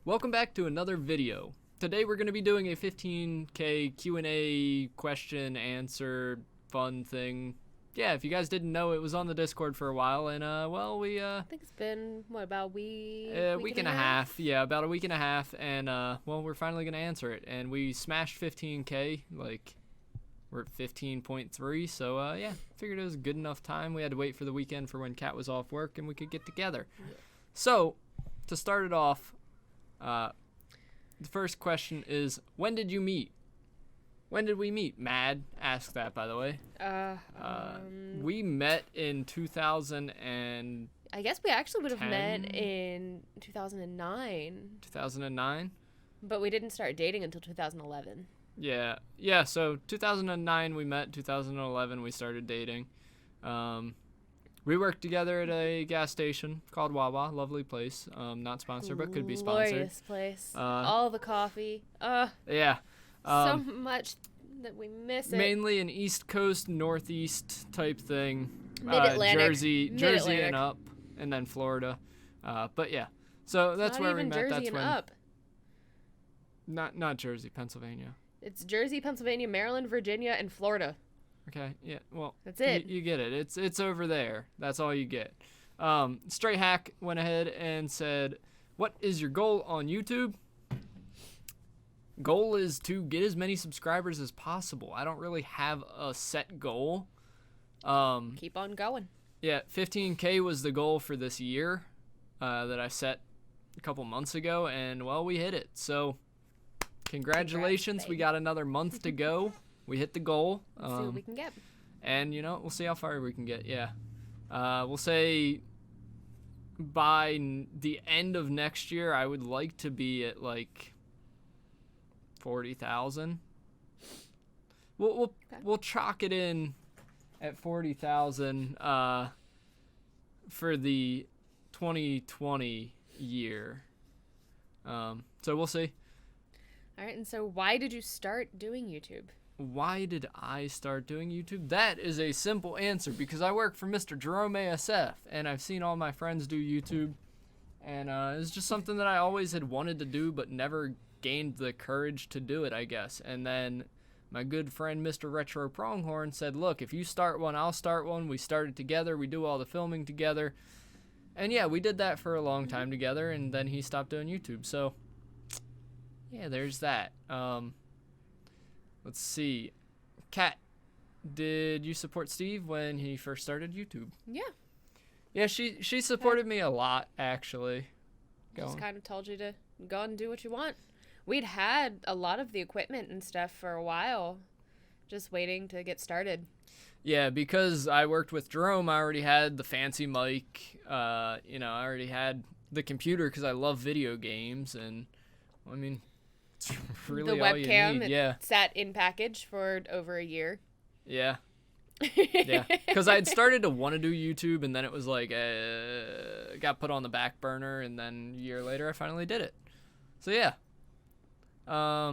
Welcome back to another video. Today we're going to be doing a 15K Q&A question answer fun thing. Yeah, if you guys didn't know, it was on the Discord for a while, and I think it's been about a week and a half. Yeah, about a week and a half, and we're finally going to answer it. And we smashed 15K, like we're at 15.3, so yeah, figured it was a good enough time. We had to wait for the weekend for when Kat was off work and we could get together. Yeah. So, to start it off, the first question is, when did you meet? When did we meet? Mad asked that, by the way. We met in 2000 and I guess we actually would have 10? met in 2009, 2009. but we didn't start dating until 2011. Yeah. So 2009 we met. 2011 we started dating. We worked together at a gas station called Wawa. Lovely place. Not sponsored, but could be sponsored. Glorious place. All the coffee. Yeah. So much that we miss it. Mainly an East Coast, Northeast type thing. Mid-Atlantic. Jersey and up, and then Florida. But yeah. So that's Not where we even met. Jersey That's and when. up. Not Jersey, Pennsylvania. It's Jersey, Pennsylvania, Maryland, Virginia, and Florida. Okay, yeah, well, That's it. You get it. It's over there. That's all you get. Stray Hack went ahead and said, "What is your goal on YouTube?" Goal is to get as many subscribers as possible. I don't really have a set goal. Keep on going. Yeah, 15K was the goal for this year that I set a couple months ago, and well, we hit it. So, congratulations. We got another month to go. We hit the goal. Let's see what we can get. And, we'll see how far we can get, yeah. We'll say by the end of next year, I would like to be at, 40,000. We'll chalk it in at 40,000 for the 2020 year. So we'll see. All right, and so why did you start doing YouTube? Why did I start doing YouTube? That is a simple answer, because I work for Mr. Jerome ASF, and I've seen all my friends do YouTube, and it's just something that I always had wanted to do, but never gained the courage to do it, I guess. And then my good friend Mr. Retro Pronghorn said, "Look, if you start one, I'll start one." We started together. We do all the filming together. And yeah, we did that for a long time together, and then he stopped doing YouTube. So, yeah, there's that. Let's see. Kat, did you support Steve when he first started YouTube? Yeah. Yeah, she supported me a lot, actually. Just kind of told you to go and do what you want. We'd had a lot of the equipment and stuff for a while, just waiting to get started. Yeah, because I worked with Jerome, I already had the fancy mic. I already had the computer because I love video games, and I mean, it's really the all you webcam, need. Yeah. It sat in package for over a year. Yeah. Yeah, because I had started to want to do YouTube, and then it was got put on the back burner, and then a year later I finally did it. So yeah. How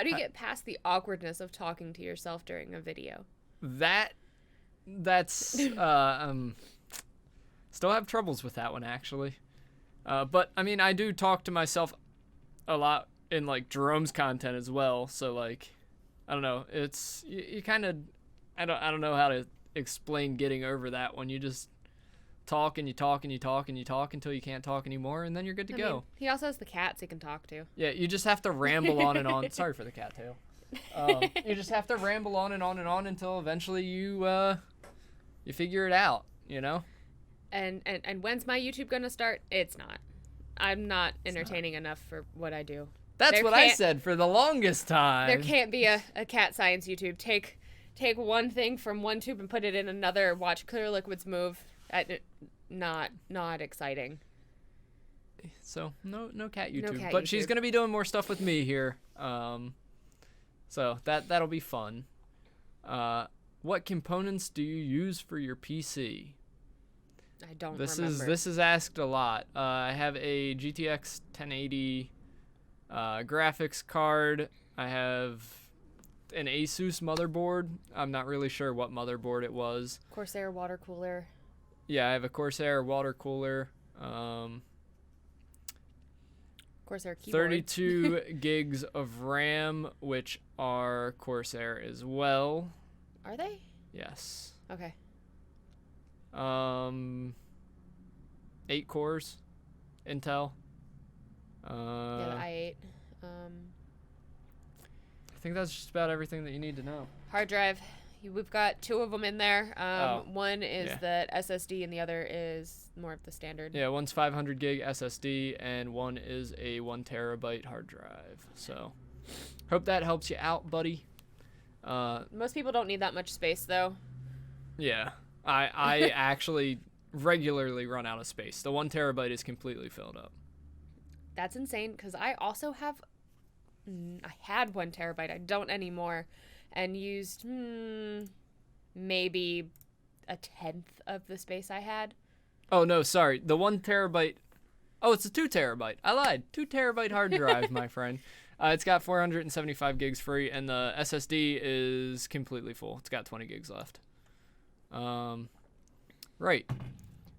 do you get past the awkwardness of talking to yourself during a video? That's still have troubles with that one, actually. But I mean, I do talk to myself a lot in Jerome's content as well. So I don't know. It's you kind of I don't know how to explain getting over that one. You just talk and you talk and you talk and you talk until you can't talk anymore, and then you're good to go. He also has the cats he can talk to. Yeah, you just have to ramble on and on. Sorry for the cattail. You just have to ramble on and on and on until eventually you figure it out, And when's my YouTube gonna start? It's not. I'm not entertaining enough for what I do. That's what I said for the longest time. There can't be a cat science YouTube. Take one thing from one tube and put it in another. Watch Clear Liquids move. Not exciting. So no cat YouTube, No cat but YouTube. she's gonna be doing more stuff with me here. So that'll be fun. What components do you use for your PC? I don't remember. This is asked a lot. I have a GTX 1080 graphics card. I have an Asus motherboard. I'm not really sure what motherboard it was. Corsair water cooler. Yeah, I have a Corsair water cooler. Corsair keyboard. 32 gigs of RAM, which are Corsair as well. Are they? Yes. Okay. 8 cores, Intel. Yeah, the i8. I think that's just about everything that you need to know. Hard drive. We've got 2 of them in there. One is yeah. the SSD, and the other is more of the standard. Yeah, one's 500 gig SSD, and one is a 1 terabyte hard drive. So, hope that helps you out, buddy. Most people don't need that much space, though. Yeah, I actually regularly run out of space. The 1 terabyte is completely filled up. That's insane, because I also have... I had 1 terabyte. I don't anymore. And used maybe a 10th of the space I had. Oh, no, sorry. The 1 terabyte... Oh, it's a 2 terabyte. I lied. 2 terabyte hard drive, my friend. It's got 475 gigs free, and the SSD is completely full. It's got 20 gigs left. Right.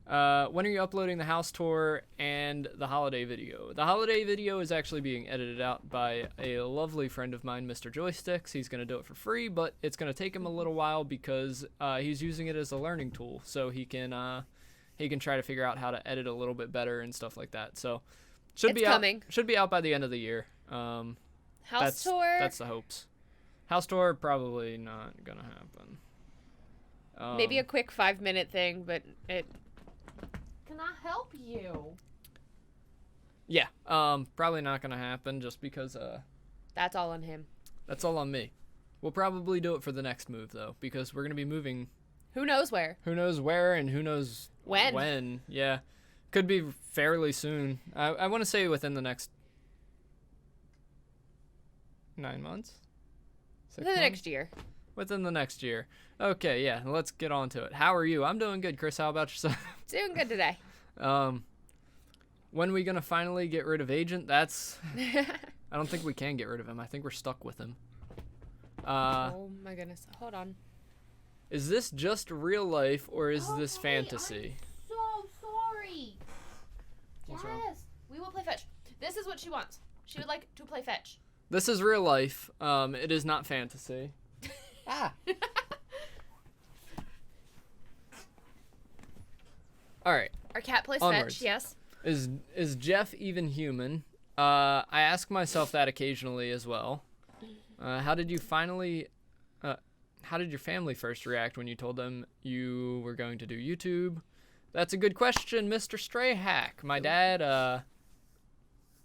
When are you uploading the house tour and the holiday video? The holiday video is actually being edited out by a lovely friend of mine, Mr. Joysticks. He's going to do it for free, but it's going to take him a little while because he's using it as a learning tool, so he can try to figure out how to edit a little bit better and stuff like that. So should be out by the end of the year. House tour. That's the hopes. House tour probably not gonna happen. Maybe a quick 5-minute thing, but it. Can I help you? Yeah, probably not gonna happen just because That's all on him. That's all on me. We'll probably do it for the next move though, because we're gonna be moving. Who knows where? Who knows where and who knows when? When? Yeah, could be fairly soon. I want to say within the next 9 months. Within the next year. Within the next year. Okay, yeah, let's get on to it. How are you? I'm doing good, Chris. How about yourself? Doing good today. When are we gonna finally get rid of Agent? That's... I don't think we can get rid of him. I think we're stuck with him. Oh my goodness. Hold on. Is this just real life or is this fantasy? I'm so sorry. What's wrong? Yes. We will play fetch. This is what she wants. She would like to play fetch. This is real life. It is not fantasy. Ah. All right. Our cat plays Onwards. fetch, yes. Is Jeff even human? I ask myself that occasionally as well. How did your family first react when you told them you were going to do YouTube? That's a good question, Mr. Stray Hack. My dad,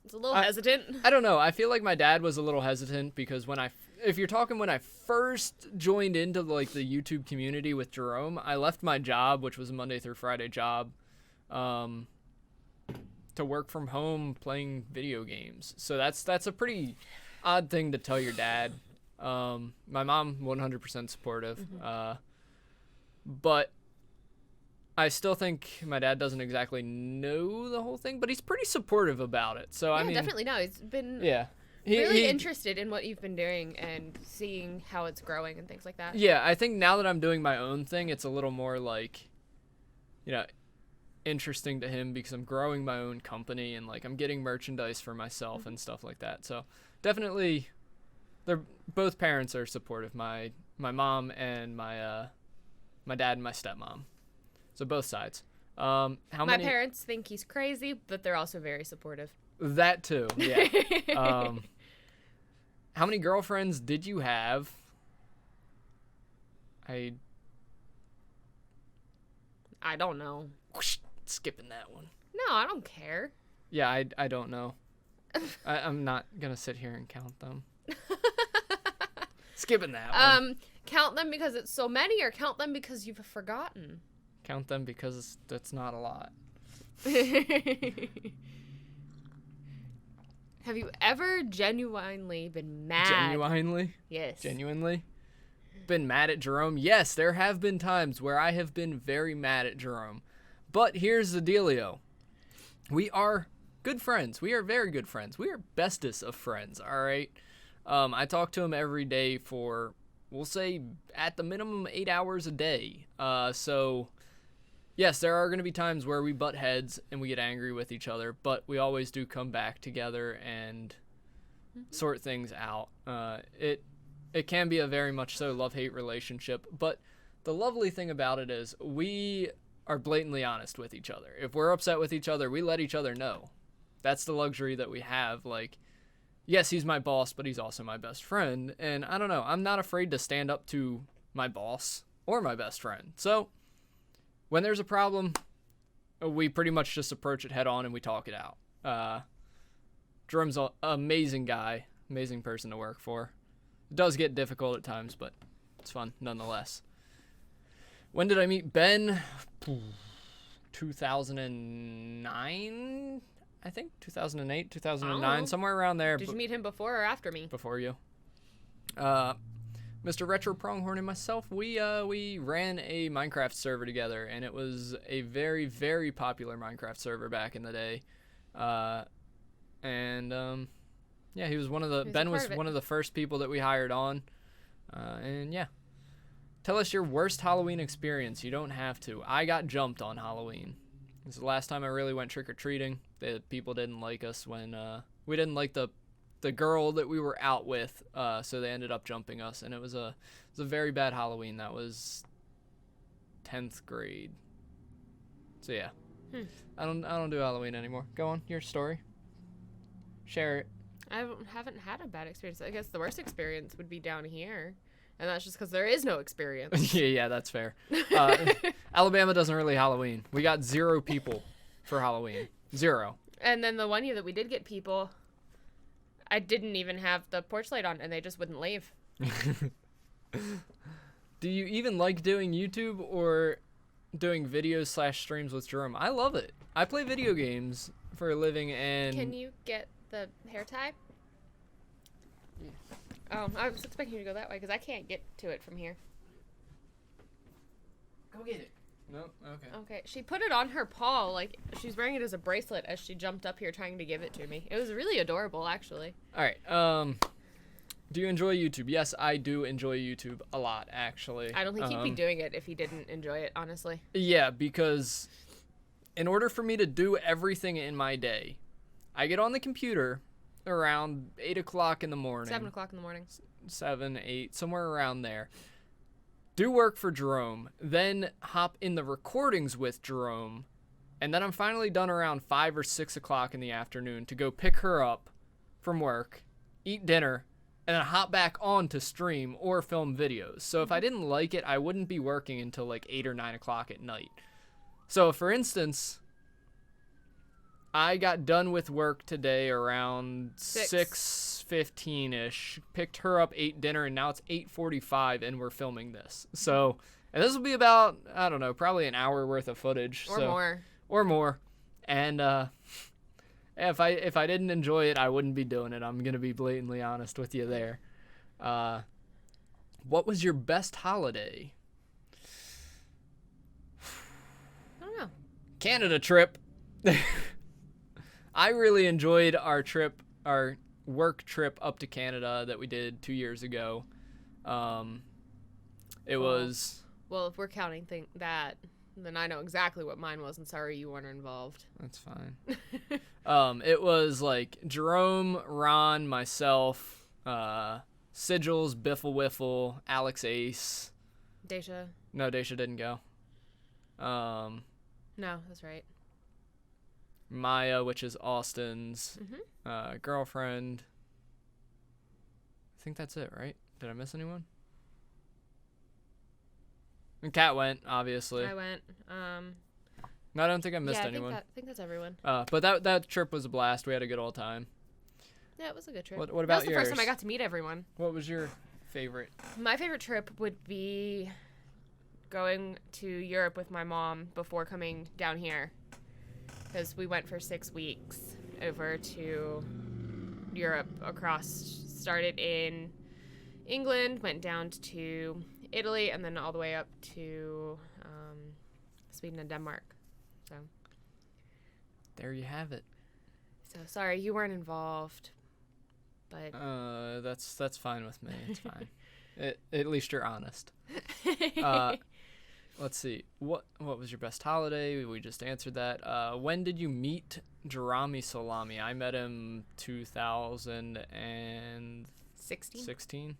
It's a little hesitant. I don't know. I feel like my dad was a little hesitant because if you're talking when I first joined into like the YouTube community with Jerome, I left my job, which was a Monday through Friday job, to work from home playing video games. So that's a pretty odd thing to tell your dad. My mom 100% supportive, but I still think my dad doesn't exactly know the whole thing, but he's pretty supportive about it. So I mean, definitely no. He's been really interested in what you've been doing and seeing how it's growing and things like that. Yeah, I think now that I'm doing my own thing, it's a little more like, interesting to him because I'm growing my own company and like I'm getting merchandise for myself and stuff like that. So definitely, both parents are supportive. My mom and my dad and my stepmom. So both sides. My parents think he's crazy, but they're also very supportive. That too, yeah. How many girlfriends did you have? I don't know. Skipping that one. No, I don't care. Yeah, I don't know. I'm not gonna sit here and count them. Skipping that one. Count them because it's so many, or count them because you've forgotten? Count them because that's not a lot. Have you ever genuinely been mad? Genuinely? Yes. Genuinely? Been mad at Jerome? Yes, there have been times where I have been very mad at Jerome. But here's the dealio. We are good friends. We are very good friends. We are bestest of friends, all right? I talk to him every day for, we'll say, at the minimum 8 hours a day. So yes, there are going to be times where we butt heads and we get angry with each other, but we always do come back together and sort things out. It can be a very much so love-hate relationship, but the lovely thing about it is we are blatantly honest with each other. If we're upset with each other, we let each other know. That's the luxury that we have. Like, yes, he's my boss, but he's also my best friend. And I don't know, I'm not afraid to stand up to my boss or my best friend. So when there's a problem, we pretty much just approach it head on and we talk it out. Jerome's an amazing guy, amazing person to work for. It does get difficult at times, but it's fun nonetheless. When did I meet Ben? 2009, I think. 2008, 2009, somewhere around there. Did you meet him before or after me? Before you. Mr. Retro Pronghorn and myself, we ran a Minecraft server together, and it was a very, very popular Minecraft server back in the day. Yeah, he was one of the Ben was one of the first people that we hired on. And yeah. Tell us your worst Halloween experience. You don't have to. I got jumped on Halloween. This is the last time I really went trick-or-treating. The people didn't like us when we didn't like the girl that we were out with, so they ended up jumping us, and it was a very bad Halloween. That was 10th grade. So yeah. I don't do Halloween anymore. Go on, your story. Share it. I haven't had a bad experience. I guess the worst experience would be down here. And that's just because there is no experience. yeah, that's fair. Alabama doesn't really Halloween. We got 0 people for Halloween. 0. And then the one year that we did get people, I didn't even have the porch light on, and they just wouldn't leave. Do you even like doing YouTube or doing videos / streams with Jerome? I love it. I play video games for a living, and... Can you get the hair tie? Oh, I was expecting you to go that way because I can't get to it from here. Go get it. No, okay. Okay, she put it on her paw, like she's wearing it as a bracelet as she jumped up here trying to give it to me. It was really adorable, actually. All right. Do you enjoy YouTube? Yes, I do enjoy YouTube a lot, actually. I don't think he'd be doing it if he didn't enjoy it, honestly. Yeah, because in order for me to do everything in my day, I get on the computer around 8 o'clock in the morning. 7 o'clock in the morning. 7, 8, somewhere around there. Do work for Jerome, then hop in the recordings with Jerome, and then I'm finally done around 5 or 6 o'clock in the afternoon to go pick her up from work, eat dinner, and then hop back on to stream or film videos. So if I didn't like it, I wouldn't be working until like 8 or 9 o'clock at night. So for instance, I got done with work today around 6:15ish. Picked her up, ate dinner, and now it's 8:45, and we're filming this. So, and this will be about, I don't know, probably an hour worth of footage. Or more. And if I didn't enjoy it, I wouldn't be doing it. I'm gonna be blatantly honest with you there. What was your best holiday? I don't know. Canada trip. I really enjoyed our work trip up to Canada that we did 2 years ago. It was... Well, if we're counting that, then I know exactly what mine was, and sorry you weren't involved. That's fine. It was like Jerome, Ron, myself, Sigils, Biffle Wiffle, Alex Ace. Daisha. No, Daisha didn't go. No, that's right. Maya, which is Austin's girlfriend. I think that's it, right? Did I miss anyone? And Kat went, obviously. I went. No, I don't think I missed anyone. I think that's everyone. But that trip was a blast. We had a good old time. Yeah, it was a good trip. What about yours? That was the first time I got to meet everyone. What was your favorite? My favorite trip would be going to Europe with my mom before coming down here. Because we went for 6 weeks over to Europe started in England, went down to Italy, and then all the way up to Sweden and Denmark. So there you have it. So sorry you weren't involved, but that's fine with me. It's fine. At least you're honest. let's see. What was your best holiday? We just answered that. When did you meet Jerami Salami? I met him 2016. 16?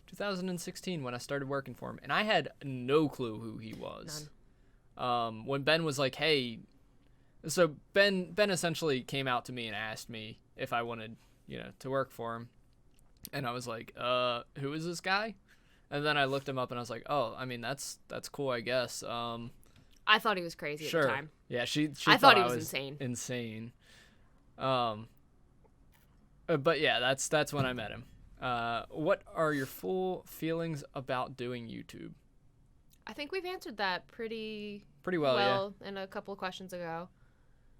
2016 when I started working for him, and I had no clue who he was. None. When Ben was like, "Hey," so Ben essentially came out to me and asked me if I wanted, to work for him, and I was like, who is this guy?" And then I looked him up and I was like, "Oh, I mean that's cool, I guess." I thought he was crazy Sure. at the time. Yeah, she I thought thought he I was insane. Insane. But yeah, that's when I met him. What are your full feelings about doing YouTube? I think we've answered that pretty well, in a couple of questions ago.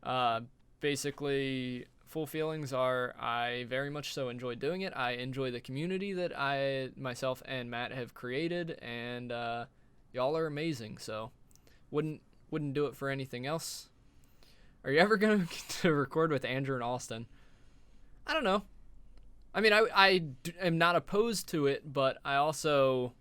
yeah. Basically, full feelings are I very much so enjoy doing it. I enjoy the community that myself and Matt have created, and y'all are amazing. So, wouldn't do it for anything else. Are you ever going to record with Andrew and Austin? I don't know. I mean, I am not opposed to it, but I also...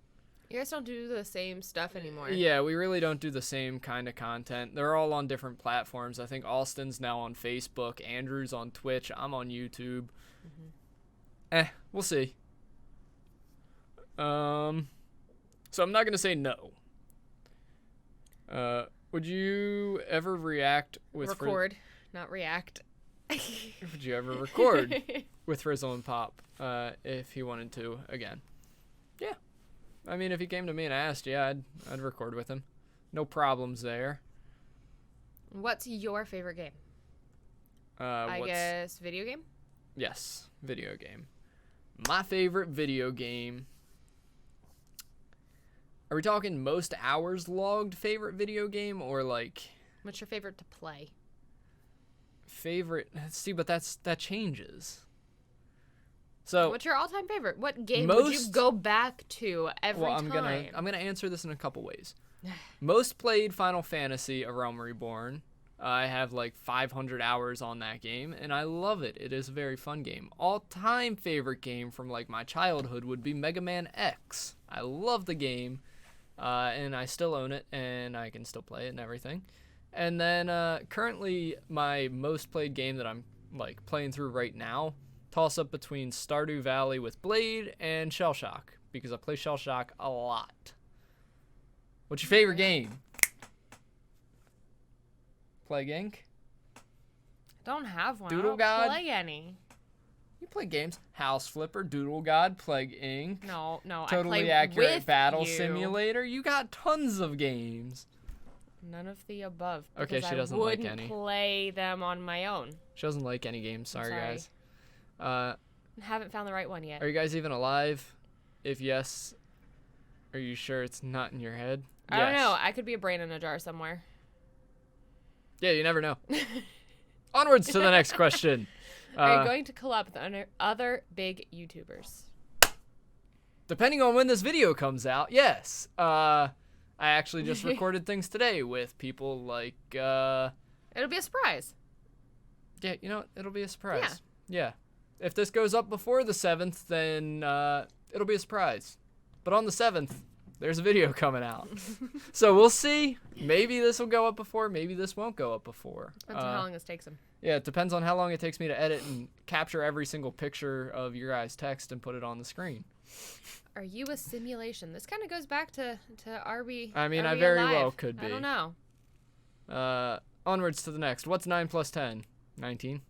You guys don't do the same stuff anymore. Yeah, we really don't do the same kind of content. They're all on different platforms. I think Austin's now on Facebook, Andrew's on Twitch, I'm on YouTube. We'll see. So I'm not going to say no. Would you ever react with... Record, not react. Would you ever record with Frizzle and Pop if he wanted to again? Yeah. I mean, if he came to me and asked, yeah, I'd record with him. No problems there. What's your favorite game? I guess video game? Yes, video game. My favorite video game. Are we talking most hours logged favorite video game or like... What's your favorite to play? Favorite... See, but that changes. So... What's your all-time favorite? What game would you go back to every time? I'm gonna answer this in a couple ways. Most played Final Fantasy: A Realm Reborn. I have like 500 hours on that game, and I love it. It is a very fun game. All-time favorite game from like my childhood would be Mega Man X. I love the game, and I still own it, and I can still play it and everything. And then currently my most played game that I'm like playing through right now, toss up between Stardew Valley with Blade and Shell Shock, because I play Shell Shock a lot. What's your favorite game? Plague Inc? Don't have one. Doodle I don't God? play any. You play games. House Flipper, Doodle God, Plague Inc. No. Totally I play Accurate with Battle you. Simulator. You got tons of games. None of the above. Okay, because she doesn't I like wouldn't any. play them on my own. She doesn't like any games. Sorry, sorry. guys. Haven't found the right one yet. Are you guys even alive? If yes, are you sure it's not in your head? I don't know. I could be a brain in a jar somewhere. Yeah, you never know. Onwards to the next question. Are you going to collab with other big YouTubers? Depending on when this video comes out, yes. I actually just recorded things today with people like... It'll be a surprise. Yeah, you know what? It'll be a surprise. Yeah. If this goes up before the 7th, then it'll be a surprise. But on the 7th, there's a video coming out. So we'll see. Maybe this will go up before. Maybe this won't go up before. Depends on how long this takes them. Yeah, it depends on how long it takes me to edit and capture every single picture of your guys' text and put it on the screen. Are you a simulation? This kind of goes back to are we I mean, are I we very alive? well could be. I don't know. Onwards to the next. What's 9 plus 10? 19.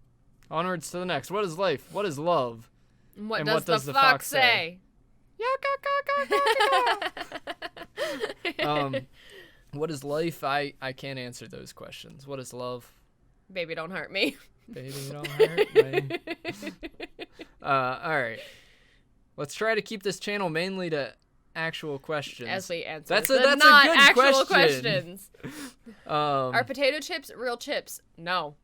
Onwards to the next. What is life? What is love? What And does what does the the fox fox say? What is life? I can't answer those questions. What is love? Baby, don't hurt me. Baby, don't hurt me. All right. Let's try to keep this channel mainly to actual questions. As we answer That's the a good not actual question. questions. Are potato chips real chips? No.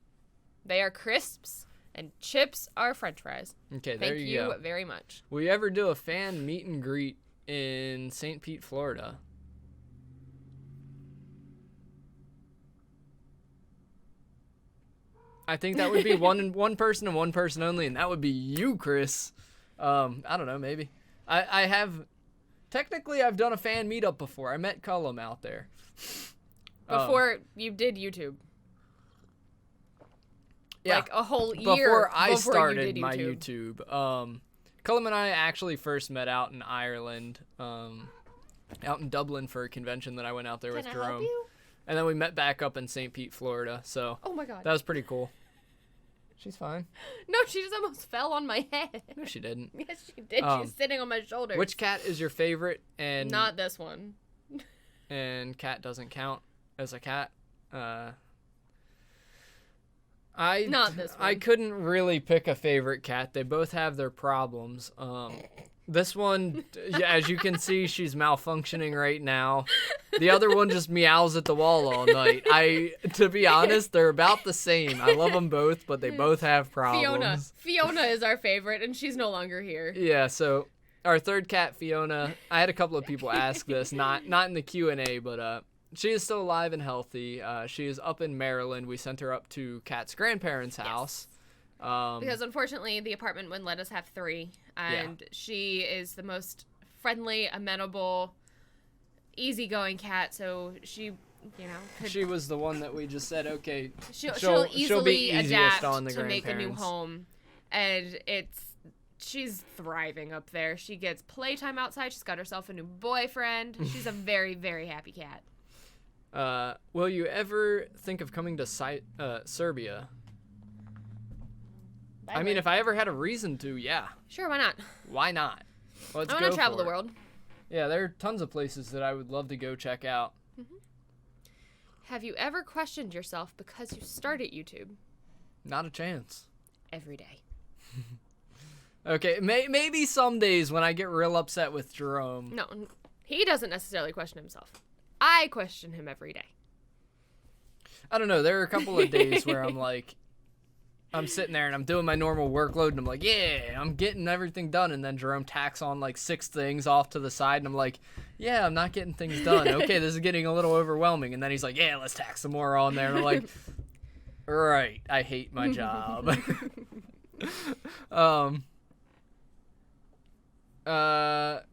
They are crisps, and chips are French fries. Okay, there Thank you go. you very much. Will you ever do a fan meet and greet in St. Pete, Florida? I think that would be one person and one person only, and that would be you, Chris. I don't know, maybe. I have Technically, I've done a fan meetup before. I met Cullum out there. Before you did YouTube. Yeah. Like a whole year Before I you started did my YouTube. Cullum and I actually first met out in Ireland, out in Dublin for a convention that I went out there with Can I Jerome. help you? And then we met back up in St. Pete, Florida. So Oh my god. that was pretty cool. She's fine. No, she just almost fell on my head. No, she didn't. Yes, she did. She's sitting on my shoulder. Which cat is your favorite? And Not this one. and cat doesn't count as a cat. I Not this I one. couldn't really pick a favorite cat. They both have their problems. This one, yeah, as you can see, she's malfunctioning right now. The other one just meows at the wall all night. To be honest, they're about the same. I love them both, but they both have problems. Fiona is our favorite, and she's no longer here. Yeah, so our third cat, Fiona, I had a couple of people ask this, not in the Q&A, but she is still alive and healthy. She is up in Maryland. We sent her up to Kat's grandparents' house. Because unfortunately, the apartment wouldn't let us have 3, and she is the most friendly, amenable, easygoing cat. So she, She was the one that we just said, okay, she'll easily be easiest adapt on the to make a new grandparents. home, and she's thriving up there. She gets playtime outside. She's got herself a new boyfriend. She's a very, very happy cat. Will you ever think of coming to Serbia? I mean, if I ever had a reason to, yeah. Sure, why not? Why not? Let's I go want to travel for the it. world. Yeah, there are tons of places that I would love to go check out. Have you ever questioned yourself because you started YouTube? Not a chance. Every day. Okay, maybe some days when I get real upset with Jerome. No, he doesn't necessarily question himself. I question him every day. I don't know. There are a couple of days where I'm like, I'm sitting there and I'm doing my normal workload and I'm like, yeah, I'm getting everything done. And then Jerome tacks on like 6 things off to the side and I'm like, yeah, I'm not getting things done. Okay, this is getting a little overwhelming. And then he's like, yeah, let's tack some more on there. And I'm like, right, I hate my job.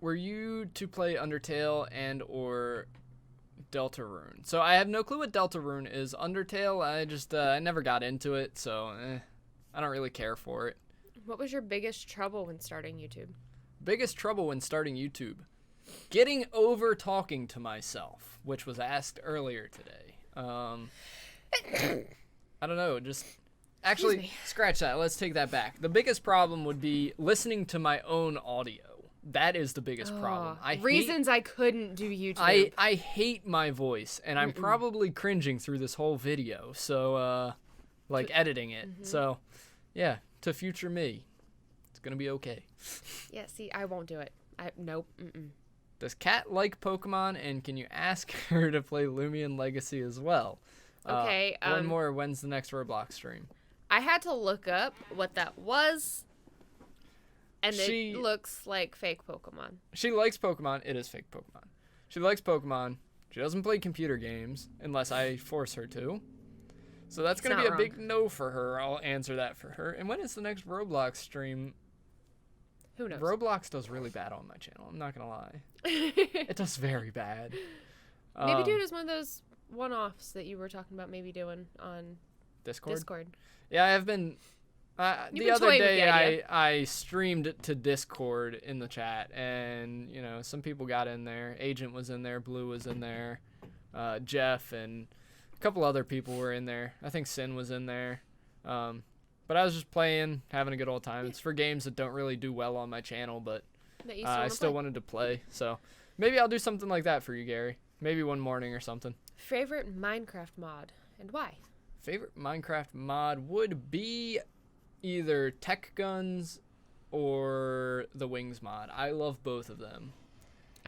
Were you to play Undertale and or Deltarune? So I have no clue what Deltarune is. Undertale, I never got into it, so I don't really care for it. What was your biggest trouble when starting YouTube? Biggest trouble when starting YouTube? Getting over talking to myself, which was asked earlier today. I don't know, just... Actually, scratch that. Let's take that back. The biggest problem would be listening to my own audio. That is the biggest problem. I couldn't do YouTube. I hate my voice, and I'm probably cringing through this whole video. So, editing it. So, yeah, to future me, it's gonna be okay. Yeah, see, I won't do it. Nope. Mm-mm. Does Kat like Pokemon, and can you ask her to play Lumion Legacy as well? Okay. One more. When's the next Roblox stream? I had to look up what that was. And it looks like fake Pokemon. She likes Pokemon. It is fake Pokemon. She likes Pokemon. She doesn't play computer games unless I force her to. So that's going to be a big no for her. I'll answer that for her. And when is the next Roblox stream? Who knows? Roblox does really bad on my channel. I'm not going to lie. It does very bad. Maybe do it as one of those one-offs that you were talking about maybe doing on Discord. Yeah, I have been... the other day, I streamed to Discord in the chat, and, some people got in there. Agent was in there, Blue was in there, Jeff, and a couple other people were in there. I think Sin was in there. But I was just playing, having a good old time. It's for games that don't really do well on my channel, but I still wanted to play. So maybe I'll do something like that for you, Gary. Maybe one morning or something. Favorite Minecraft mod, and why? Favorite Minecraft mod would be... either Tech Guns or the Wings mod. I love both of them.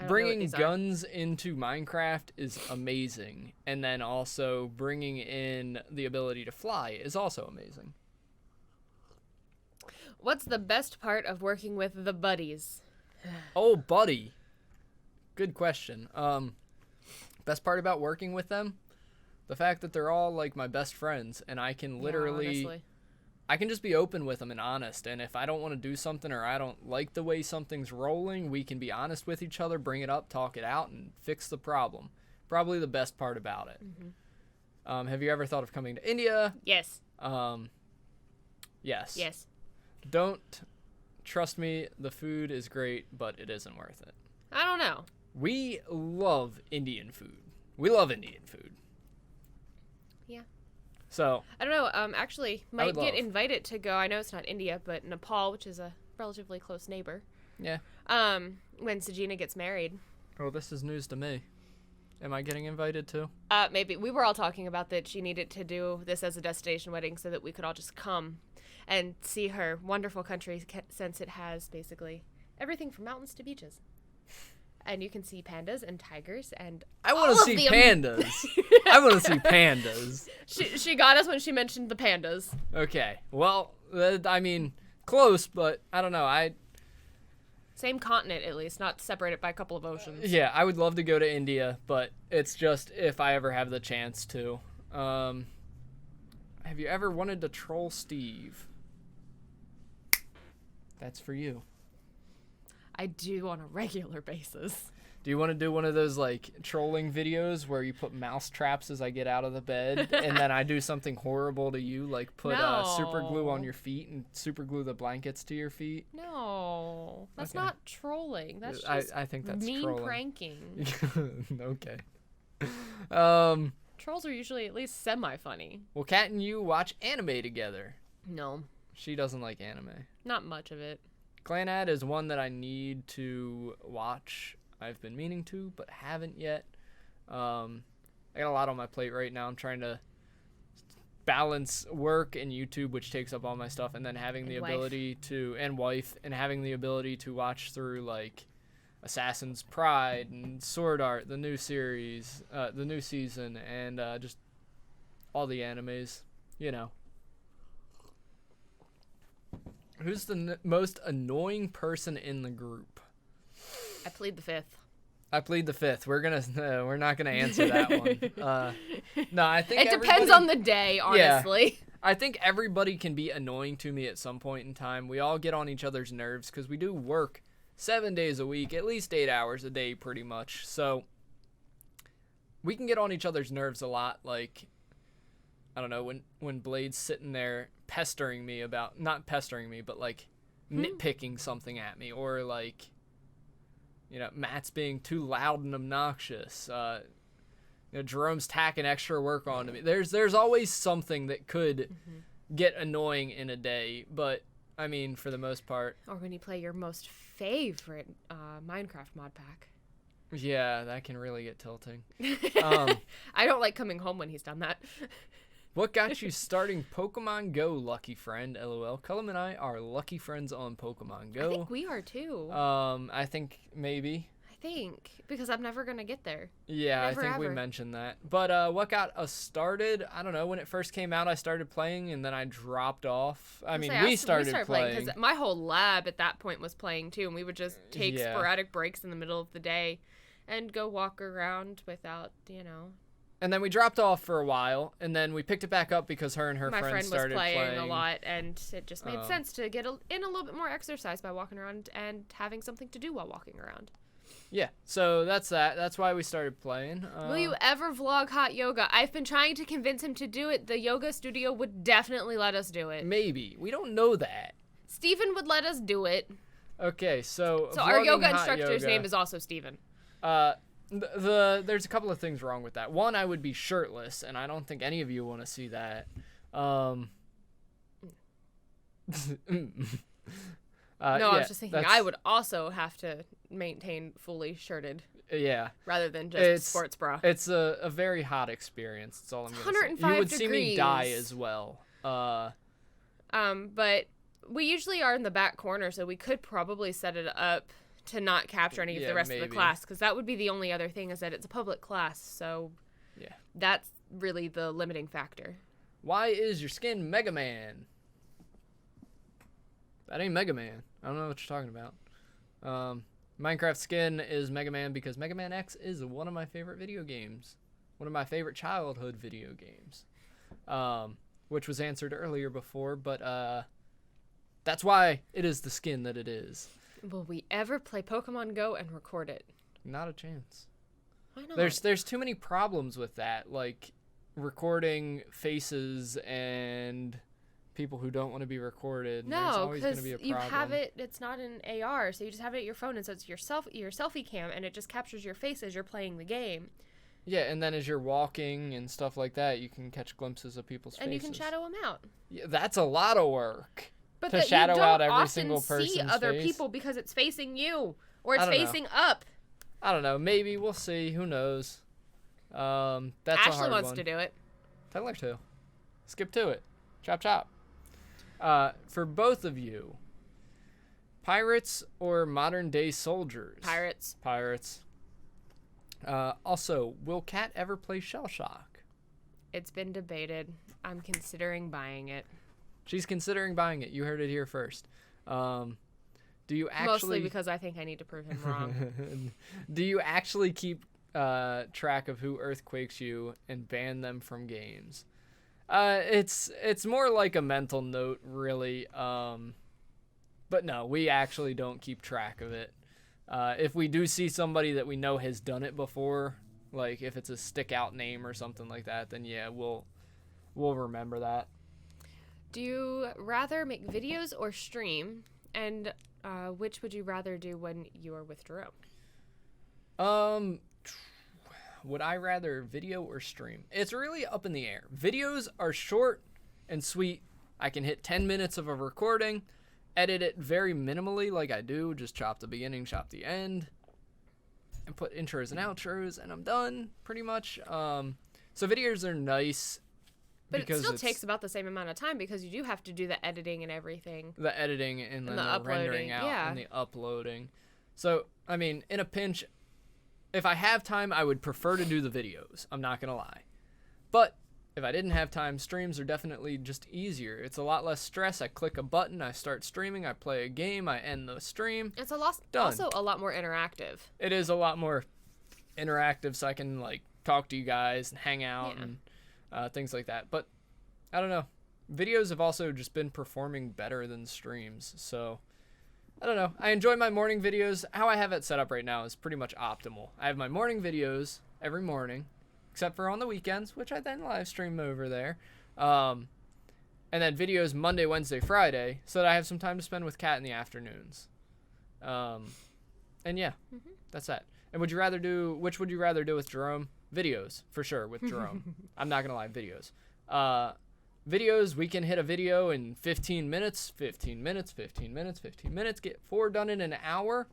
Bringing guns into Minecraft is amazing. And then also bringing in the ability to fly is also amazing. What's the best part of working with the buddies? Oh, buddy. Good question. Best part about working with them? The fact that they're all like my best friends and I can literally... I can just be open with them and honest. And if I don't want to do something or I don't like the way something's rolling, we can be honest with each other, bring it up, talk it out, and fix the problem. Probably the best part about it. Have you ever thought of coming to India? Yes. Yes. Yes. Don't trust me. The food is great, but it isn't worth it. I don't know. We love Indian food. We love Indian food. Yeah. So I don't know. Actually, might would get love. invited to go. I know it's not India, but Nepal, which is a relatively close neighbor. yeah. When Sajina gets married. Well, this is news to me. Am I getting invited too? Maybe. We were all talking about that she needed to do this as a destination wedding so that we could all just come and see her wonderful country since it has basically everything from mountains to beaches. And you can see pandas and tigers and I want to all see of the pandas. I want to see pandas. She got us when she mentioned the pandas. Okay. Well, I mean, close, but I don't know. Same continent, at least, not separated by a couple of oceans. Yeah, I would love to go to India, but it's just if I ever have the chance to. Have you ever wanted to troll Steve? That's for you. I do on a regular basis. Do you want to do one of those like trolling videos where you put mouse traps as I get out of the bed and then I do something horrible to you, like put super glue on No. your feet and super glue the blankets to your feet? No, that's Okay. not trolling. That's just I think that's mean trolling. pranking. Okay. Trolls are usually at least semi-funny. Well, Kat and you watch anime together. No, She doesn't like anime. not much of it. Clanad is one that I need to watch. I've been meaning to, but haven't yet. I got a lot on my plate right now. I'm trying to balance work and YouTube, which takes up all my stuff, and then having the And wife. ability to, and wife, and having the ability to watch through like Assassin's Pride and Sword Art, the new series, the new season, and just all the animes, you know. Who's the most annoying person in the group? I plead the fifth. I plead the fifth. We're not gonna answer that one. No, I think It depends on the day, honestly. I think everybody can be annoying to me at some point in time. We all get on each other's nerves because we do work 7 days a week, at least 8 hours a day, pretty much. So we can get on each other's nerves a lot. Like, I don't know, when Blade's sitting there pestering me about, not pestering me, but like nitpicking something at me, or like, you know, Matt's being too loud and obnoxious. You know, Jerome's tacking extra work onto me. There's always something that could get annoying in a day, but I mean, for the most part, Or when you play your most favorite Minecraft mod pack. yeah, that can really get tilting. I don't like coming home when he's done that. What got you starting Pokemon Go, lucky friend? LOL. Cullum and I are lucky friends on Pokemon Go. I think we are too. I think maybe. I think because I'm never gonna get there. Yeah, Never, I think we ever. mentioned that. But what got us started? I don't know. When it first came out, I started playing, and then I dropped off. I mean, we started playing. because my whole lab at that point was playing too, and we would just take Yeah. sporadic breaks in the middle of the day, and go walk around without, you know. And then we dropped off for a while, and then we picked it back up because her and her My friends friend was started playing a lot, and it just made Oh. sense to get in a little bit more exercise by walking around and having something to do while walking around. Yeah, so that's that. That's why we started playing. Will you ever vlog hot yoga? I've been trying to convince him to do it. The yoga studio would definitely let us do it. Maybe. We don't know that. Steven would let us do it. Okay, so So our vlogging yoga hot instructor's yoga, name is also Steven. there's a couple of things wrong with that. One, I would be shirtless, and I don't think any of you want to see that. I yeah, was just thinking I would also have to maintain fully shirted Yeah, rather than just It's- sports bra. it's a very hot experience. That's all I'm It's gonna say. You 105 would see me die degrees. as well. But we usually are in the back corner, so we could probably set it up to not capture any of Yeah, the rest of maybe. the class, because that would be the only other thing is that it's a public class, so Yeah. that's really the limiting factor. Why is your skin Mega Man? That ain't Mega Man. I don't know what you're talking about. Minecraft skin is Mega Man because Mega Man X is one of my favorite video games. One of my favorite childhood video games. which was answered earlier before, but that's why it is the skin that it is. Will we ever play Pokemon Go and record it? Not a chance. Why not? There's too many problems with that, like recording faces and people who don't want to be recorded. There's No, always going to because be a problem. you have it. It's not an AR, so you just have it at your phone, and so it's your selfie cam, and it just captures your face as you're playing the game. Yeah, and then as you're walking and stuff like that, you can catch glimpses of people's faces. And you can shadow them out. Yeah, that's a lot of work. But To that shadow you don't out every often single see person's other face? people because it's facing you, or it's I don't know. facing up. I don't know. Maybe we'll see. Who knows? That's a Ashley hard wants one. to do it. Tell her to. Skip to it. Chop chop. For both of you, pirates or modern day soldiers? Pirates. Pirates. Also, will Kat ever play Shell Shock? It's been debated. I'm considering buying it. She's considering buying it. You heard it here first. Do you actually? Mostly because I think I need to prove him wrong. Do you actually keep track of who earthquakes you and ban them from games? It's more like a mental note, really. But no, we actually don't keep track of it. If we do see somebody that we know has done it before, like if it's a stick out name or something like that, then yeah, we'll remember that. Do you rather make videos or stream? And which would you rather do when you are with Jerome? Would I rather video or stream? It's really up in the air. Videos are short and sweet. I can hit 10 minutes of a recording, edit it very minimally like I do, just chop the beginning, chop the end, and put intros and outros, and I'm done, pretty much. So videos are nice. But it because still it's takes about the same amount of time because you do have to do the editing and everything. the editing and then the the uploading, rendering out yeah. and the uploading. So, I mean, in a pinch, if I have time, I would prefer to do the videos. I'm not going to lie. But if I didn't have time, streams are definitely just easier. It's a lot less stress. I click a button, I start streaming, I play a game, I end the stream. It's Done. also a lot more interactive. It is a lot more interactive, so I can like talk to you guys and hang out Yeah. and things like that. But I don't know. Videos have also just been performing better than streams. So I don't know. I enjoy my morning videos. How I have it set up right now is pretty much optimal. I have my morning videos every morning, except for on the weekends, which I then live stream over there. And then videos Monday, Wednesday, Friday, so that I have some time to spend with Kat in the afternoons. And yeah, that's that. And which would you rather do with Jerome? Videos, for sure, with Jerome. I'm not going to lie, videos. Videos, we can hit a video in 15 minutes, get 4 done in an hour,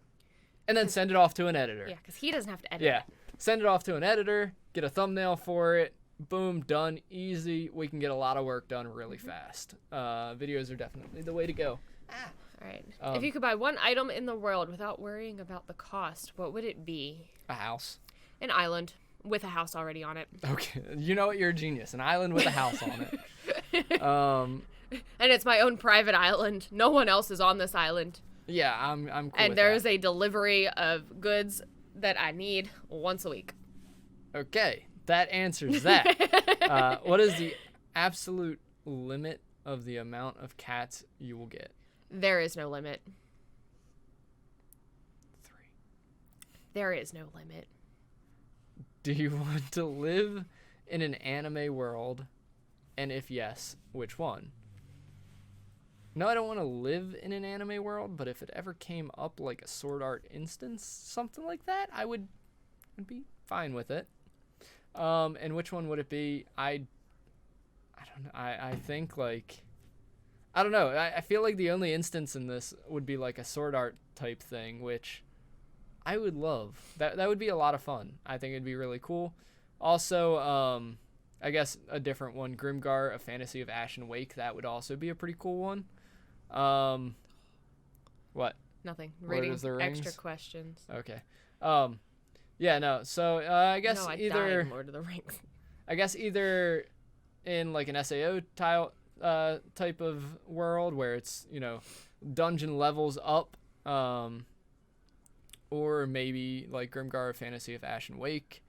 and then send it off to an editor. Yeah, because he doesn't have to edit Yeah. it. Send it off to an editor, get a thumbnail for it, boom, done, easy. We can get a lot of work done really fast. Videos are definitely the way to go. All right. If you could buy one item in the world without worrying about the cost, what would it be? A house. An island with a house already on it. Okay, you know what? You're a genius. An island with a house on it. And it's my own private island. No one else is on this island. Yeah, I'm cool And with there's that. a delivery of goods that I need once a week. Okay, that answers that. What is the absolute limit of the amount of cats you will get? There is no limit. 3. There is no limit. Do you want to live in an anime world? And if yes, which one? No, I don't want to live in an anime world, but if it ever came up like a Sword Art instance, something like that, I would be fine with it. And which one would it be? I don't know. I think like, I don't know. I feel like the only instance in this would be like a Sword Art type thing, which I would love. That would be a lot of fun. I think it'd be really cool. Also, I guess a different one, Grimgar, A Fantasy of Ash and Wake. That would also be a pretty cool one. What? Nothing. Lord Reading of the extra Rings? questions. Okay. Yeah, no. So I guess No, I died either in Lord of the Rings. I guess either in like an SAO type of world where it's, you know, dungeon levels up, or maybe like Grimgar, Fantasy of Ash and Wake.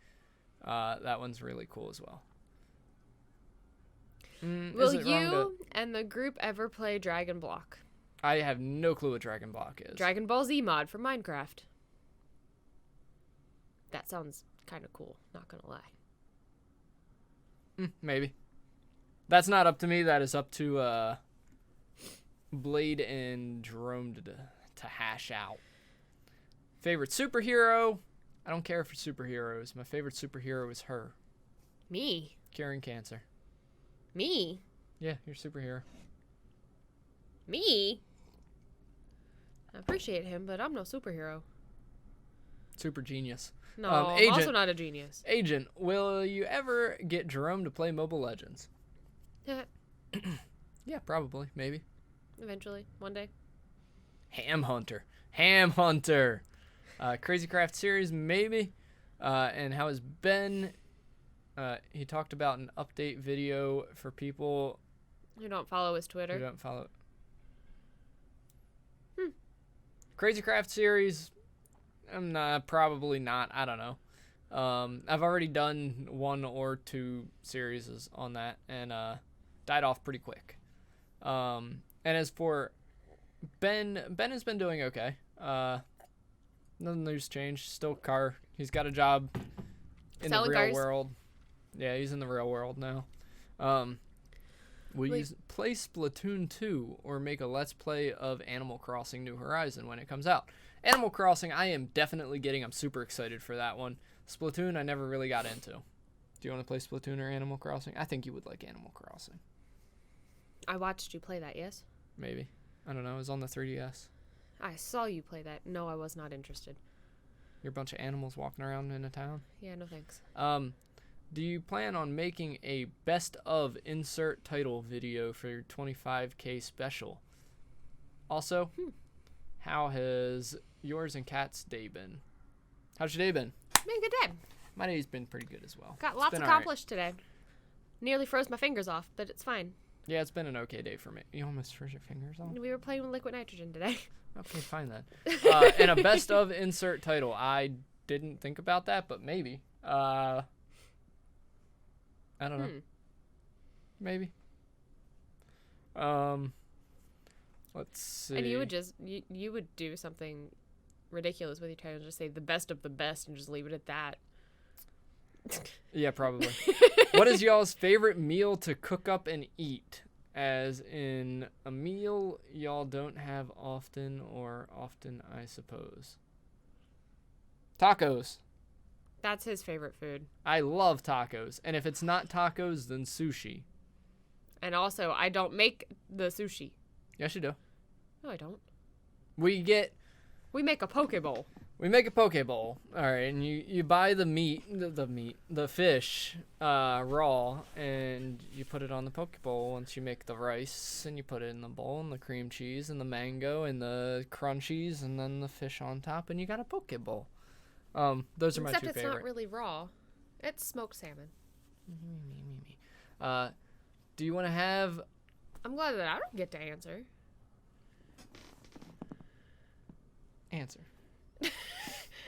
That one's really cool as well. Will Is it wrong you and the group ever play Dragon Block? I have no clue what Dragon Block is. Dragon Ball Z mod for Minecraft. That sounds kind of cool, not gonna lie. Maybe. That's not up to me. That is up to Blade and Jerome to hash out. Favorite superhero? I don't care for superheroes. My favorite superhero is her. Me? Curing cancer. Me? Yeah, you're a superhero. Me? I appreciate him, but I'm no superhero. Super genius. No, I'm Agent. also not a genius. Agent, will you ever get Jerome to play Mobile Legends? Yeah, probably. Maybe. Eventually, one day. Ham Hunter. Ham Hunter. Crazy Craft series, maybe. And how has Ben... he talked about an update video for people Who don't follow his who Twitter. don't follow. Crazy Craft series, probably not. I don't know. I've already done 1 or 2 series on that and died off pretty quick. And as for Ben has been doing okay. Nothing there's changed. Still car. He's got a job in Selling the real cars. world. Yeah, he's in the real world now. Will you play Splatoon 2 or make a Let's Play of Animal Crossing New Horizon when it comes out? Animal Crossing, I am definitely getting. I'm super excited for that one. Splatoon, I never really got into. Do you want to play Splatoon or Animal Crossing? I think you would like Animal Crossing. I watched you play that, yes? Maybe. I don't know. It was on the 3DS. I saw you play that. No, I was not interested. You're a bunch of animals walking around in a town. Yeah, no thanks. Do you plan on making a best of insert title video for your 25K special? Also, how has yours and Kat's day been? How's your day been? Been a good day. My day's been pretty good as well. Got It's lots been accomplished today. Nearly froze my fingers off, but it's fine. Yeah, it's been an okay day for me. You almost froze your fingers off? We were playing with liquid nitrogen today. Okay, fine then. And a best of insert title. I didn't think about that, but maybe. I don't know. Maybe. Let's see. And you would just you would do something ridiculous with your title, just say the best of the best and just leave it at that. Yeah, probably. What is y'all's favorite meal to cook up and eat? As in a meal y'all don't have often or often, I suppose. Tacos. That's his favorite food. I love tacos. And if it's not tacos, then sushi. And also, I don't make the sushi. Yes, you do. No, I don't. We We make a poke bowl. make a poke bowl. All right, and you buy the fish raw, and you put it on the poke bowl. Once you make the rice, and you put it in the bowl, and the cream cheese, and the mango, and the crunchies, and then the fish on top, and you got a poke bowl. Those are my two Except it's favorite. not really raw. It's smoked salmon. Do you want to have? I'm glad that I don't get to answer. Answer.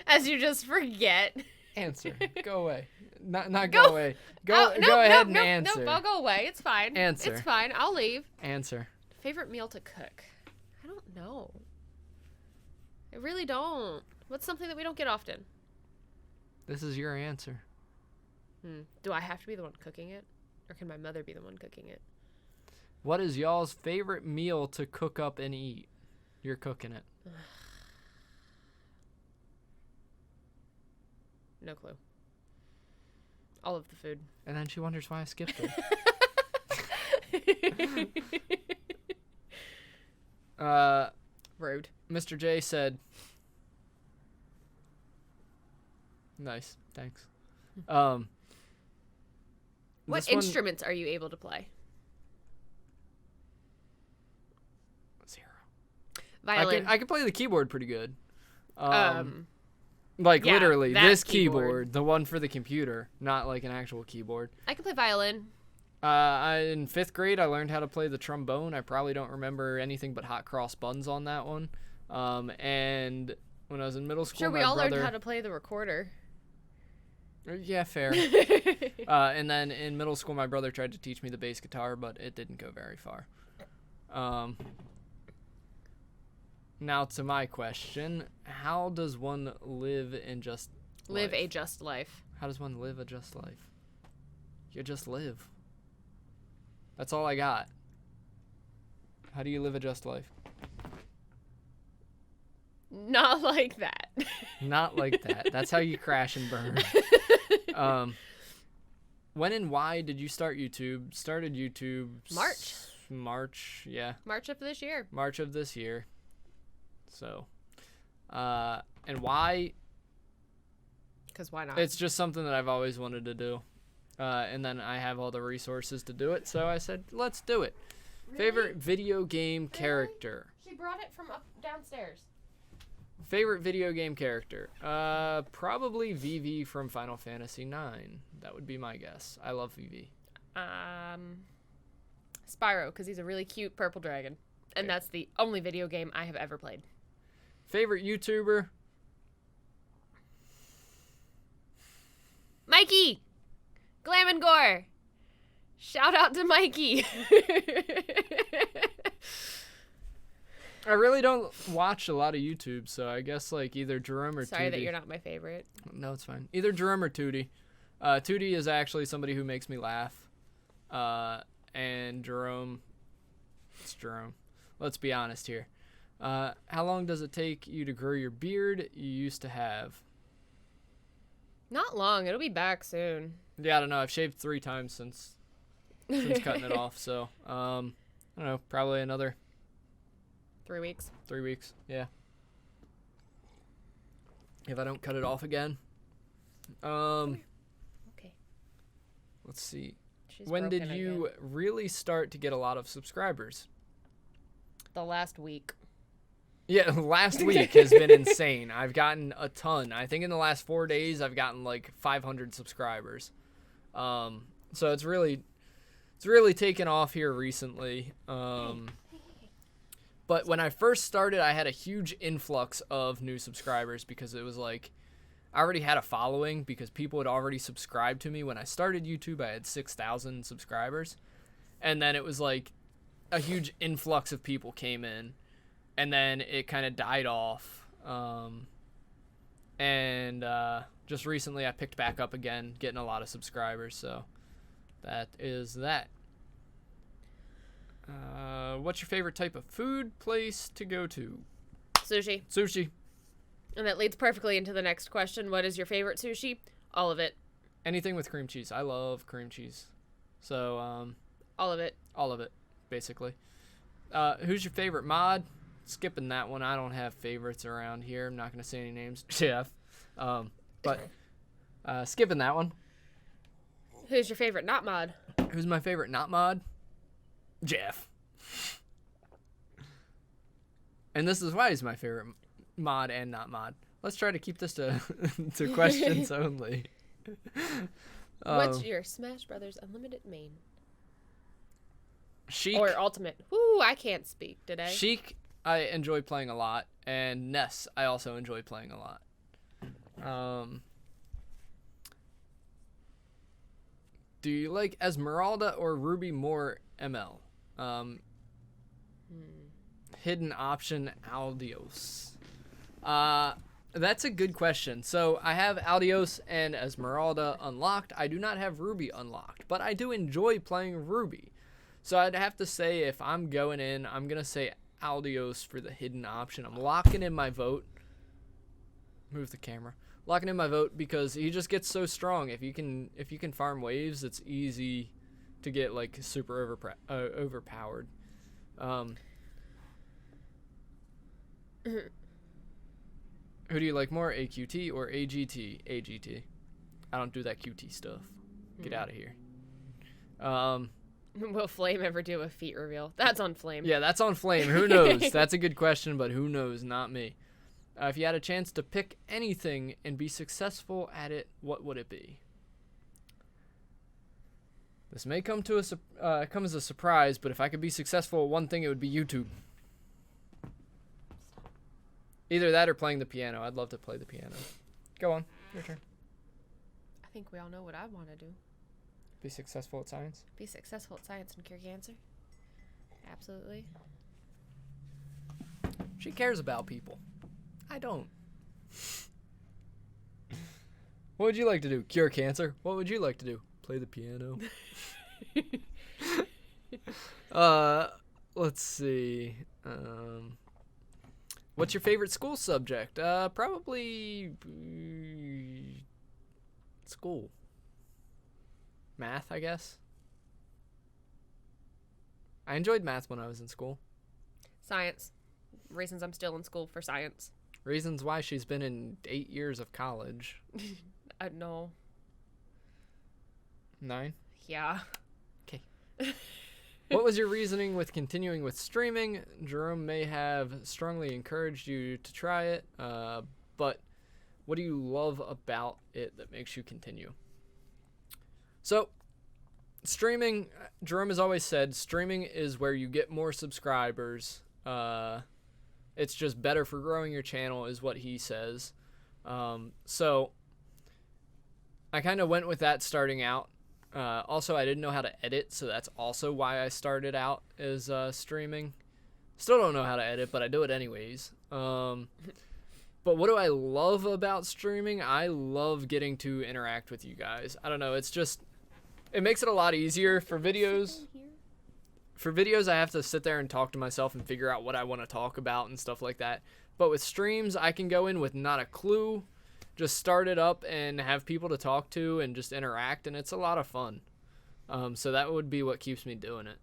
As you just forget. Answer. Go away. Not go away. Go Oh, go ahead and answer. Nope, I'll go away. It's fine. Answer. It's fine. I'll leave. Answer. Favorite meal to cook? I don't know. I really don't. What's something that we don't get often? This is your answer. Do I have to be the one cooking it? Or can my mother be the one cooking it? What is y'all's favorite meal to cook up and eat? You're cooking it. No clue. All of the food. And then she wonders why I skipped it. Rude. Mr. J said, nice, thanks. What this one- instruments are you able to play? 0. Violin. I can play the keyboard pretty good. Yeah, Literally, that this keyboard. keyboard, the one for the computer, not like an actual keyboard. I can play violin. In 5th grade, I learned how to play the trombone. I probably don't remember anything but hot cross buns on that one. And when I was in middle school, Sure, we my all brother... learned how to play the recorder. Yeah, fair. And then in middle school, my brother tried to teach me the bass guitar, but it didn't go very far. Now to my question: how does one live in just Live life? a just life. How does one live a just life? You just live. That's all I got. How do you live a just life? Not like that. Not like that. That's how you crash and burn. When and why did you start YouTube? Started YouTube March, yeah. March of this year. March of this year. So, and why? Because why not? It's just something that I've always wanted to do. And then I have all the resources to do it, so I said, let's do it. Really? Favorite video game character? She brought it from up downstairs. Favorite video game character? Probably Vivi from Final Fantasy IX. That would be my guess. I love Vivi. Spyro, because he's a really cute purple dragon. And Okay. that's the only video game I have ever played. Favorite YouTuber? Mikey! Glam and Gore! Shout out to Mikey! I really don't watch a lot of YouTube, so I guess like either Jerome or Sorry Tootie. that you're not my favorite. No, it's fine. Either Jerome or Tootie. Tootie is actually somebody who makes me laugh. And Jerome, it's Jerome. Let's be honest here. How long does it take you to grow your beard you used to have? Not long. It'll be back soon. Yeah, I don't know. I've shaved 3 times since cutting it off. So, I don't know. Probably another 3 weeks. 3 weeks. Yeah. If I don't cut it off again. Okay. Let's see. She's When did broken you again. really start to get a lot of subscribers? The last week. Yeah, last week has been insane. I've gotten a ton. I think in the last 4 days, I've gotten like 500 subscribers. So it's really taken off here recently. But when I first started, I had a huge influx of new subscribers because it was like I already had a following because people had already subscribed to me. When I started YouTube, I had 6,000 subscribers. And then it was like a huge influx of people came in. And then it kind of died off. And just recently I picked back up again, getting a lot of subscribers. So that is that. What's your favorite type of food place to go to? Sushi. Sushi. And that leads perfectly into the next question. What is your favorite sushi? All of it. Anything with cream cheese. I love cream cheese. So, All of it. all of it, basically. Who's your favorite mod? Skipping that one. I don't have favorites around here. I'm not going to say any names. Jeff. But skipping that one. Who's your favorite not mod? Who's my favorite not mod? Jeff. And this is why he's my favorite mod and not mod. Let's try to keep this to to questions only. What's your Smash Brothers Unlimited main? Sheik. Or Ultimate? Whoo, I can't speak today. Sheik, I enjoy playing a lot, and Ness, I also enjoy playing a lot. Do you like Esmeralda or Ruby more ML? Hidden option Aldios. That's a good question. So I have Aldios and Esmeralda unlocked. I do not have Ruby unlocked, but I do enjoy playing Ruby. So I'd have to say if I'm going in, I'm going to say Aldios for the hidden option. I'm locking in my vote. Move the camera. Locking in my vote because he just gets so strong. If you can farm waves, it's easy to get like super overpowered. Who do you like more, AQT or AGT? AGT. I don't do that QT stuff. Get out of here. Will Flame ever do a feat reveal? That's on Flame. Yeah, that's on Flame. Who knows? That's a good question, but who knows? Not me. If you had a chance to pick anything and be successful at it, what would it be? This may come as a surprise, but if I could be successful at one thing, it would be YouTube. Either that or playing the piano. I'd love to play the piano. Go on. Your turn. I think we all know what I want to do. Be successful at science. Be successful at science and cure cancer. Absolutely. She cares about people. I don't. What would you like to do? Cure cancer? What would you like to do? Play the piano. Let's see. What's your favorite school subject? Probably school. Math, I guess. I enjoyed math when I was in school. Science. Reasons I'm still in school for science. Reasons why she's been in 8 years of college. No. 9? Yeah. Okay. What was your reasoning with continuing with streaming? Jerome may have strongly encouraged you to try it, but what do you love about it that makes you continue? So, streaming, Jerome has always said, streaming is where you get more subscribers. It's just better for growing your channel is what he says. So, I kind of went with that starting out. Also, I didn't know how to edit, so that's also why I started out as streaming. Still don't know how to edit, but I do it anyways. But what do I love about streaming? I love getting to interact with you guys. I don't know, it's just, it makes it a lot easier for videos. For videos, I have to sit there and talk to myself and figure out what I want to talk about and stuff like that. But with streams, I can go in with not a clue. Just start it up and have people to talk to and just interact, and it's a lot of fun. So that would be what keeps me doing it.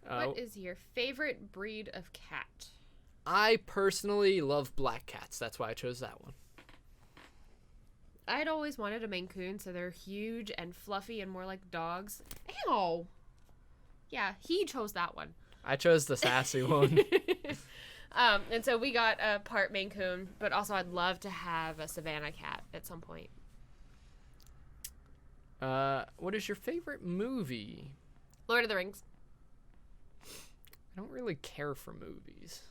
What is your favorite breed of cat? I personally love black cats. That's why I chose that one. I'd always wanted a Maine Coon, so they're huge and fluffy and more like dogs. Ow! Yeah, he chose that one. I chose the sassy one. And so we got a part Maine Coon, but also I'd love to have a Savannah cat at some point. What is your favorite movie? Lord of the Rings. I don't really care for movies.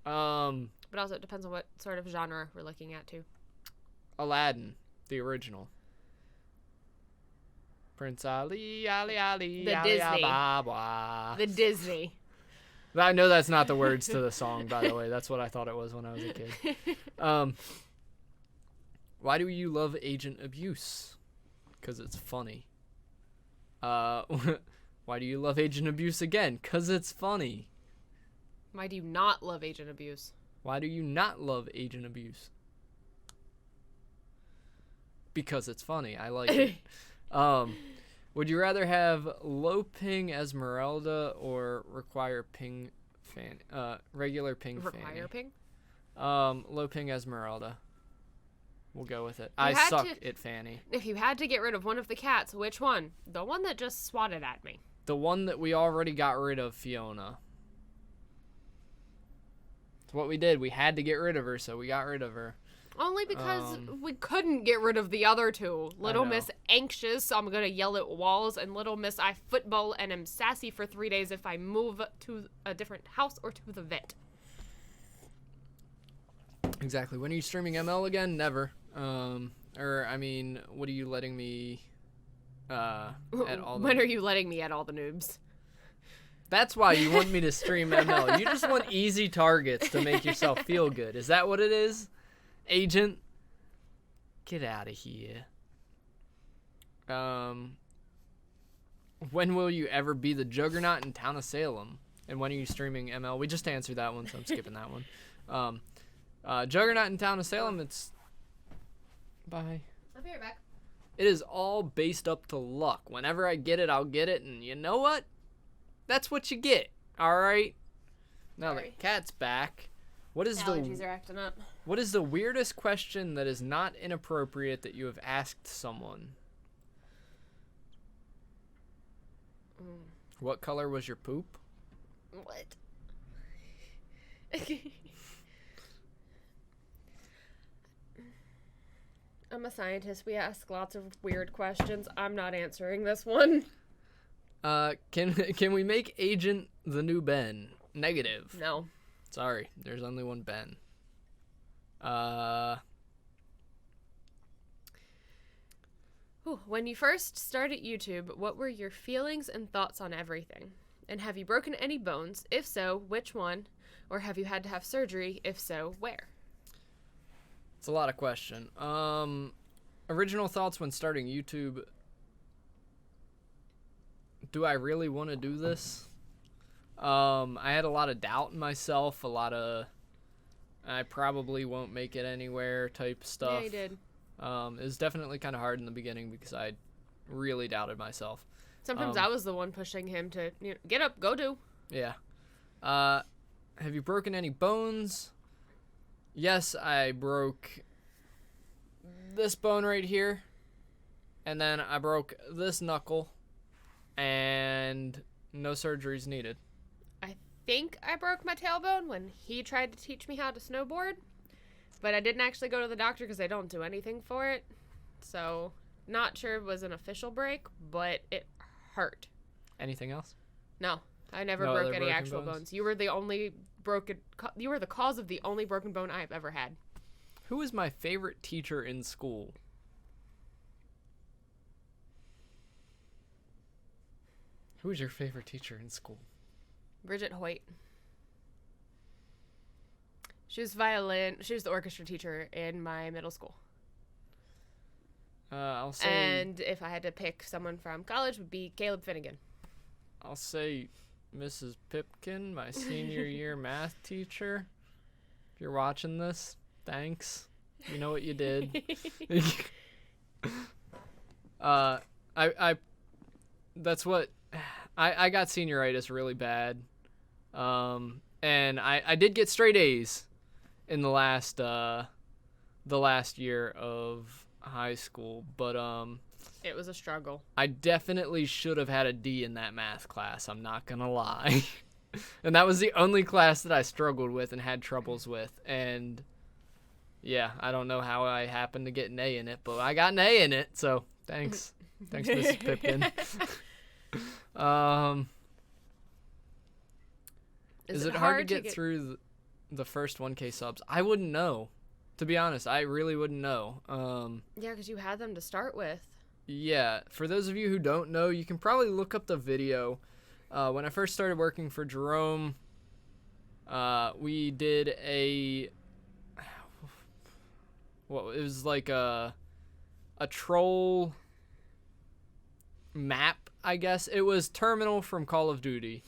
But also it depends on what sort of genre we're looking at, too. Aladdin, the original. Prince Ali, Ali, Ali, The Ali, Disney. Blah, blah. The Disney. I know that's not the words to the song, by the way. That's what I thought it was when I was a kid. Why do you love Agent Abuse? Because it's funny. Why do you love Agent Abuse again? Because it's funny. Why do you not love Agent Abuse? Why do you not love Agent Abuse? Because it's funny. I like it. Would you rather have low ping Esmeralda or require ping fan? Regular ping Require ping? Low ping Esmeralda. We'll go with it. I had suck to- at Fanny. If you had to get rid of one of the cats, which one? The one that just swatted at me. The one that we already got rid of, Fiona. It's what we did. We had to get rid of her, so we got rid of her. Only because we couldn't get rid of the other two. Little know. Miss Anxious, so I'm gonna yell at walls, and Little Miss I football and am sassy for 3 days if I move to a different house or to the vet. Exactly. When are you streaming ML again? Never. Or, I mean, what are you letting me, at all When are you letting me at all the noobs? That's why you want me to stream ML. You just want easy targets to make yourself feel good. Is that what it is? Agent? Get out of here. When will you ever be the Juggernaut in Town of Salem? And when are you streaming ML? We just answered that one, so I'm skipping that one. Juggernaut in Town of Salem, it's... Bye. I'll be right back. It is all based up to luck. Whenever I get it, I'll get it, and you know what? That's what you get, alright? Now Sorry. the cat's back. What is Allergies are acting up. What is the weirdest question that is not inappropriate that you have asked someone? What color was your poop? What? I'm a scientist. We ask lots of weird questions. I'm not answering this one. Can we make Agent the new Ben? Negative. No. Sorry, there's only one Ben. Whew. When you first started YouTube, what were your feelings and thoughts on everything? And have you broken any bones? If so, which one? Or have you had to have surgery? If so, where? It's a lot of question. Original thoughts when starting YouTube. Do I really want to do this? I had a lot of doubt in myself, a lot of I probably won't make it anywhere type stuff. Yeah, you did. It was definitely kind of hard in the beginning because I really doubted myself. Sometimes I was the one pushing him to get up, go do. Yeah. Have you broken any bones? Yes, I broke this bone right here. And then I broke this knuckle. And no surgeries needed. I think I broke my tailbone when he tried to teach me how to snowboard. But I didn't actually go to the doctor because I don't do anything for it. So, not sure it was an official break, but it hurt. Anything else? No, I never No broke other any broken actual bones? bones. You were the only you were the cause of the only broken bone I've ever had. Who was my favorite teacher in school? Who was your favorite teacher in school? Bridget Hoyt. She was the orchestra teacher in my middle school. I'll say. And if I had to pick someone from college, would be Caleb Finnegan. I'll say Mrs. Pipkin, my senior year math teacher. If you're watching this, thanks. You know what you did. That's what I got senioritis really bad. And I did get straight A's in the last year of high school, but It was a struggle. I definitely should have had a D in that math class, I'm not gonna lie. And that was the only class that I struggled with and had troubles with, and yeah, I don't know how I happened to get an A in it, but I got an A in it, so thanks. Thanks, Mrs. Pipkin. Is it hard to get through the first 1K subs? I wouldn't know. To be honest, I really wouldn't know. Yeah, because you had them to start with. Yeah, for those of you who don't know, you can probably look up the video. When I first started working for Jerome, we did it was like a troll map, I guess. It was Terminal from Call of Duty,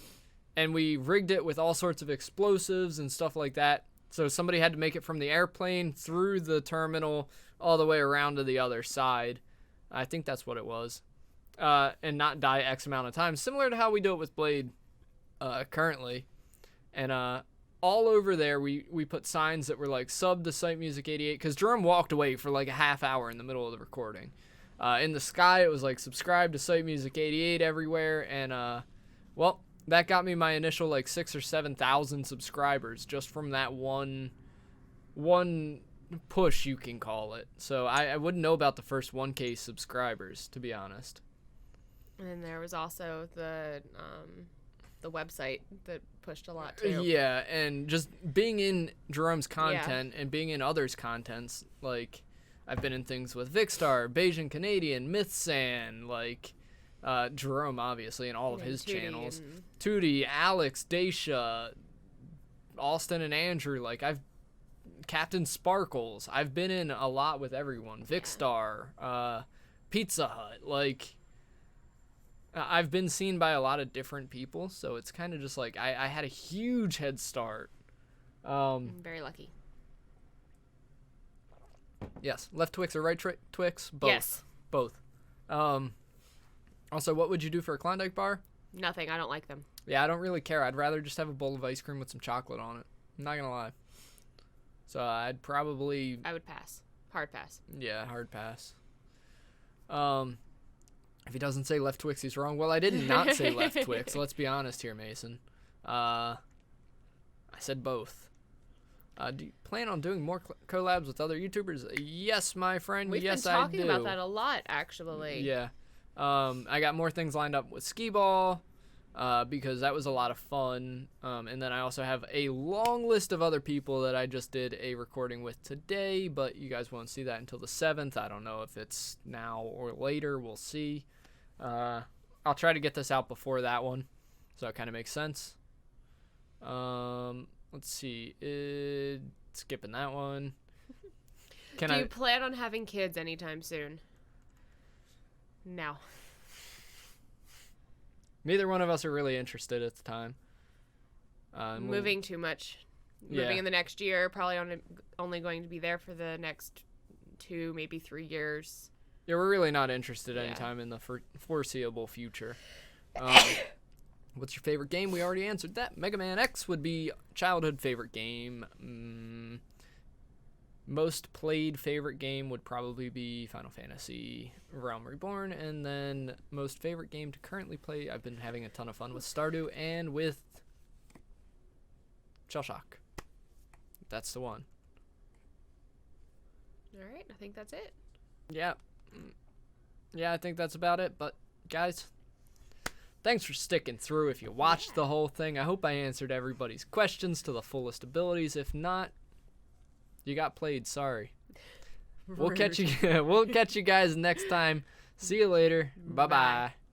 and we rigged it with all sorts of explosives and stuff like that. So somebody had to make it from the airplane through the terminal all the way around to the other side. I think that's what it was. And not die X amount of times, similar to how we do it with Blade currently. And all over there, we put signs that were like sub to Site Music 88, because Jerome walked away for like a half hour in the middle of the recording. In the sky, it was like subscribe to Site Music 88 everywhere, and well, that got me my initial like 6,000 or 7,000 subscribers just from that one push, you can call it. So I wouldn't know about the first 1K subscribers, to be honest. And then there was also the website that pushed a lot too. Yeah, and just being in Jerome's content and being in others' contents, like I've been in things with Vicstar, Bayesian Canadian, Mythsan, like Jerome obviously, and all of his channels. Tootie, Alex, Daisha, Austin and Andrew, like Captain Sparkles. I've been in a lot with everyone. Vicstar, Pizza Hut, like I've been seen by a lot of different people, so it's kind of just like I had a huge head start. I'm very lucky. Yes, left Twix or right Twix? Both. Yes. Both. Also, what would you do for a Klondike bar? Nothing. I don't like them. Yeah, I don't really care. I'd rather just have a bowl of ice cream with some chocolate on it. I'm not gonna lie. So I would pass. Hard pass. Yeah, hard pass. If he doesn't say left Twix, he's wrong. Well, I did not say left Twix. Let's be honest here, Mason. I said both. Do you plan on doing more collabs with other YouTubers? Yes, my friend. We've yes, been talking I do. about that a lot, actually. Yeah. I got more things lined up with Skee-Ball. because that was a lot of fun. And then I also have a long list of other people that I just did a recording with today, but you guys won't see that until the 7th. I don't know if it's now or later. We'll see. I'll try to get this out before that one, so it kind of makes sense. Let's see. Skipping that one. Do you plan on having kids anytime soon? No. Neither one of us are really interested at the time. Moving too much. Moving in the next year, probably only going to be there for the next 2, maybe 3 years. Yeah, we're really not interested anytime in the foreseeable future. What's your favorite game? We already answered that. Mega Man X would be childhood favorite game. Most played favorite game would probably be Final Fantasy Realm Reborn. And then most favorite game to currently play, I've been having a ton of fun with Stardew and with Shell Shock. That's the one. All right, I think that's it. Yeah. Yeah, I think that's about it. But, guys, thanks for sticking through. If you watched the whole thing, I hope I answered everybody's questions to the fullest abilities. If not, you got played. Sorry. We'll catch you guys next time. See you later. Bye-bye.